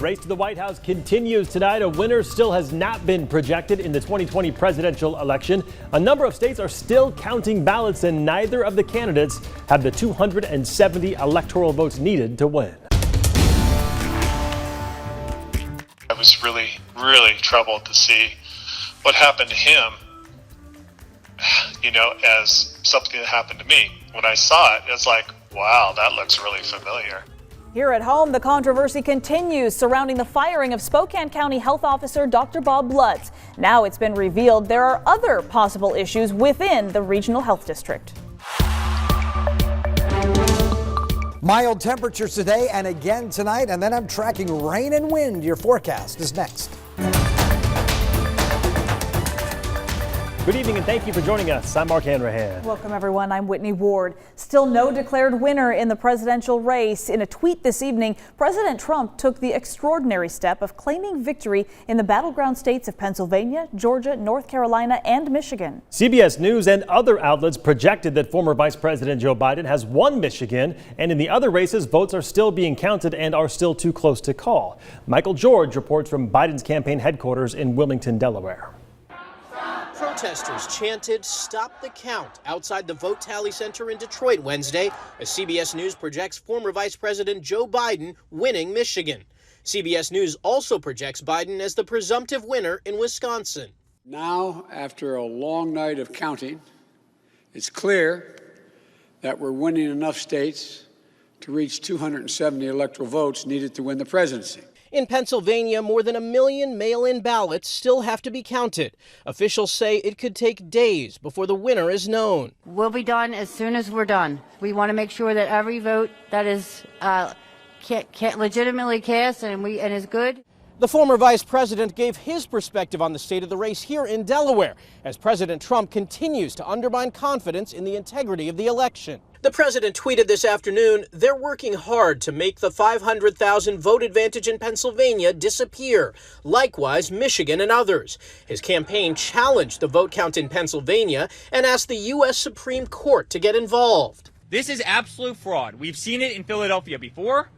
race to the White House continues tonight. A winner still has not been projected in the 2020 presidential election. A number of states are still counting ballots, and neither of the candidates have the 270 electoral votes needed to win. I was really troubled to see what happened to him, as something that happened to me. When I saw it, it's like, wow, that looks really familiar. Here at home, the controversy continues surrounding the firing of Spokane County Health Officer Dr. Bob Lutz. Now it's been revealed there are other possible issues within the regional health district. Mild temperatures today and again tonight, and then I'm tracking rain and wind. Your forecast is next. Good evening and thank you for joining us. I'm Mark Hanrahan. Welcome everyone. I'm Whitney Ward. Still no declared winner in the presidential race. In a tweet this evening, President Trump took the extraordinary step of claiming victory in the battleground states of Pennsylvania, Georgia, North Carolina, and Michigan. CBS News and other outlets projected that former Vice President Joe Biden has won Michigan, and in the other races, votes are still being counted and are still too close to call. Michael George reports from Biden's campaign headquarters in Wilmington, Delaware. Protesters chanted, "Stop the count," outside the vote tally center in Detroit Wednesday as CBS News projects former Vice President Joe Biden winning Michigan. CBS News also projects Biden as the presumptive winner in Wisconsin. Now, after a long night of counting, it's clear that we're winning enough states to reach 270 electoral votes needed to win the presidency. In Pennsylvania, more than 1 million mail-in ballots still have to be counted. Officials say it could take days before the winner is known. We'll be done as soon as we're done. We want to make sure that every vote that is legitimately cast and is good. The former vice president gave his perspective on the state of the race here in Delaware as President Trump continues to undermine confidence in the integrity of the election. The president tweeted this afternoon, "They're working hard to make the 500,000 vote advantage in Pennsylvania disappear. Likewise, Michigan and others." His campaign challenged the vote count in Pennsylvania and asked the U.S. Supreme Court to get involved. This is absolute fraud. We've seen it in Philadelphia before.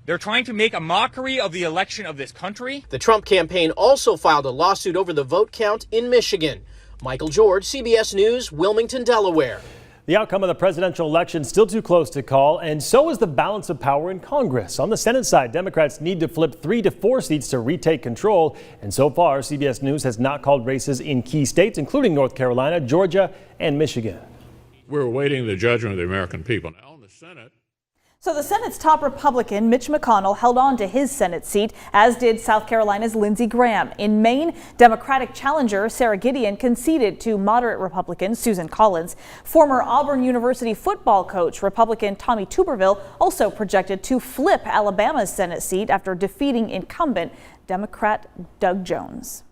They're trying to make a mockery of the election of this country. The Trump campaign also filed a lawsuit over the vote count in Michigan. Michael George, CBS News, Wilmington, Delaware. The outcome of the presidential election still too close to call, and so is the balance of power in Congress. On the Senate side, Democrats need to flip 3 to 4 seats to retake control, and so far, CBS News has not called races in key states, including North Carolina, Georgia, and Michigan. We're awaiting the judgment of the American people. Now, in the Senate, So the Senate's top Republican, Mitch McConnell, held on to his Senate seat, as did South Carolina's Lindsey Graham. In Maine, Democratic challenger Sarah Gideon conceded to moderate Republican Susan Collins. Former Auburn University football coach, Republican Tommy Tuberville, also projected to flip Alabama's Senate seat after defeating incumbent Democrat Doug Jones.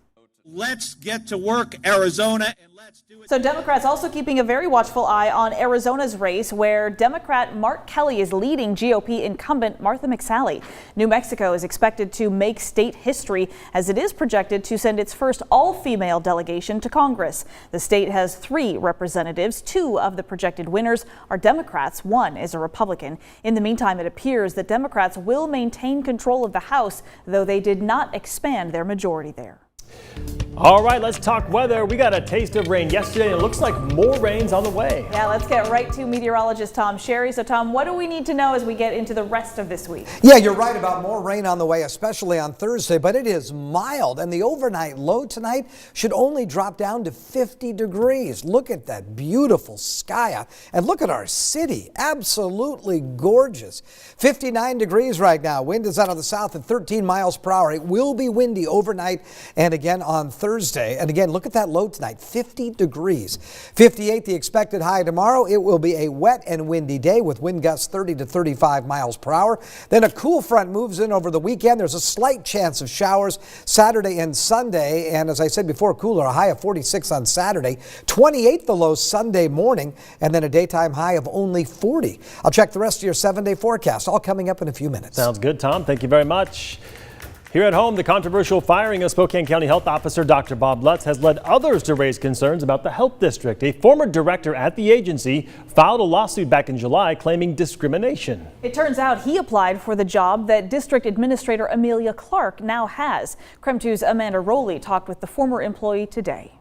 Let's get to work, Arizona, and let's do it. So Democrats also keeping a very watchful eye on Arizona's race, where Democrat Mark Kelly is leading GOP incumbent Martha McSally. New Mexico is expected to make state history as it is projected to send its first all-female delegation to Congress. The state has 3 representatives. 2 of the projected winners are Democrats. 1 is a Republican. In the meantime, it appears that Democrats will maintain control of the House, though they did not expand their majority there. All right, let's talk weather. We got a taste of rain yesterday, and it looks like more rain's on the way. Yeah, let's get right to meteorologist Tom Sherry. So, Tom, what do we need to know as we get into the rest of this week? Yeah, you're right about more rain on the way, especially on Thursday, but it is mild, and the overnight low tonight should only drop down to 50 degrees. Look at that beautiful sky out, and look at our city. Absolutely gorgeous. 59 degrees right now. Wind is out of the south at 13 miles per hour. It will be windy overnight and again on Thursday. And again, look at that low tonight, 50 degrees. 58 the expected high tomorrow. It will be a wet and windy day with wind gusts 30 to 35 miles per hour. Then a cool front moves in over the weekend. There's a slight chance of showers Saturday and Sunday. And as I said before, cooler, a high of 46 on Saturday, 28 the low Sunday morning, and then a daytime high of only 40. I'll check the rest of your 7-day forecast, all coming up in a few minutes. Sounds good, Tom. Thank you very much. Here at home, the controversial firing of Spokane County Health Officer Dr. Bob Lutz has led others to raise concerns about the health district. A former director at the agency filed a lawsuit back in July claiming discrimination. It turns out he applied for the job that District Administrator Amelia Clark now has. KREM 2's Amanda Rowley talked with the former employee today.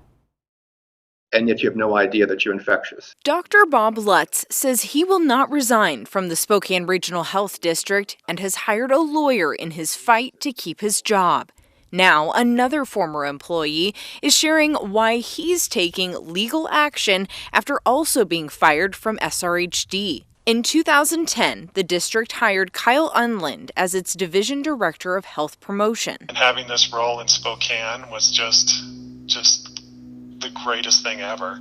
And yet you have no idea that you're infectious. Dr. Bob Lutz says he will not resign from the Spokane Regional Health District and has hired a lawyer in his fight to keep his job. Now, another former employee is sharing why he's taking legal action after also being fired from SRHD. In 2010, the district hired Kyle Unland as its Division Director of Health Promotion. And having this role in Spokane was just the greatest thing ever,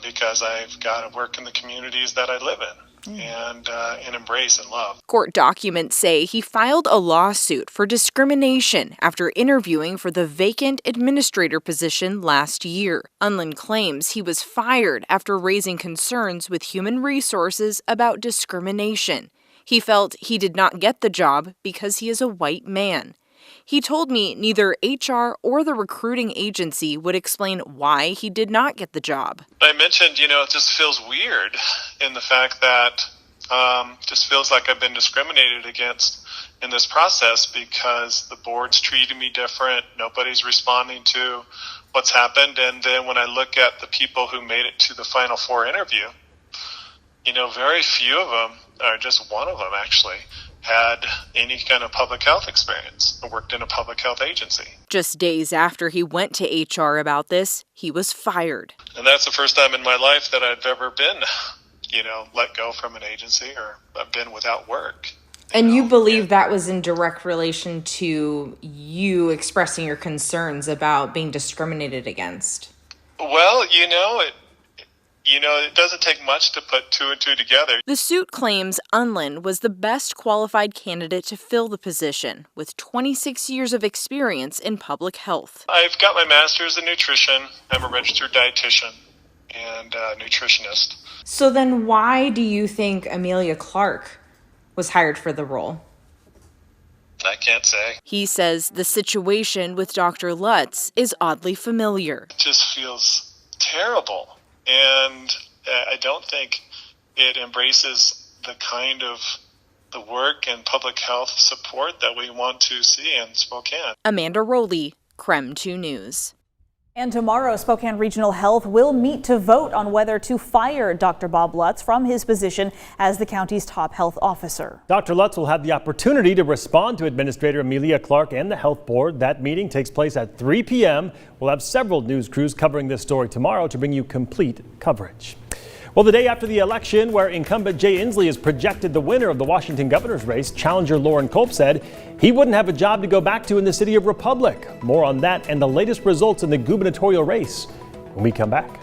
because I've got to work in the communities that I live in and embrace and love. Court documents say he filed a lawsuit for discrimination after interviewing for the vacant administrator position last year. Unland claims he was fired after raising concerns with human resources about discrimination. He felt he did not get the job because he is a white man. He told me neither HR or the recruiting agency would explain why he did not get the job. I mentioned, it just feels weird in the fact that just feels like I've been discriminated against in this process because the board's treating me different. Nobody's responding to what's happened. And then when I look at the people who made it to the Final Four interview, very few of them, or just one of them actually, had any kind of public health experience or worked in a public health agency. Just days after he went to HR about this, he was fired. And that's the first time in my life that I've ever been, let go from an agency or I've been without work. And you believe that was in direct relation to you expressing your concerns about being discriminated against? Well, it doesn't take much to put two and two together. The suit claims Unland was the best qualified candidate to fill the position, with 26 years of experience in public health. I've got my master's in nutrition. I'm a registered dietitian and nutritionist. So then why do you think Amelia Clark was hired for the role? I can't say. He says the situation with Dr. Lutz is oddly familiar. It just feels terrible. And I don't think it embraces the kind of the work and public health support that we want to see in Spokane. Amanda Rowley, KREM 2 News. And tomorrow, Spokane Regional Health will meet to vote on whether to fire Dr. Bob Lutz from his position as the county's top health officer. Dr. Lutz will have the opportunity to respond to Administrator Amelia Clark and the health board. That meeting takes place at 3 p.m. We'll have several news crews covering this story tomorrow to bring you complete coverage. Well, the day after the election, where incumbent Jay Inslee is projected the winner of the Washington governor's race, challenger Lauren Culp said he wouldn't have a job to go back to in the city of Republic. More on that and the latest results in the gubernatorial race when we come back.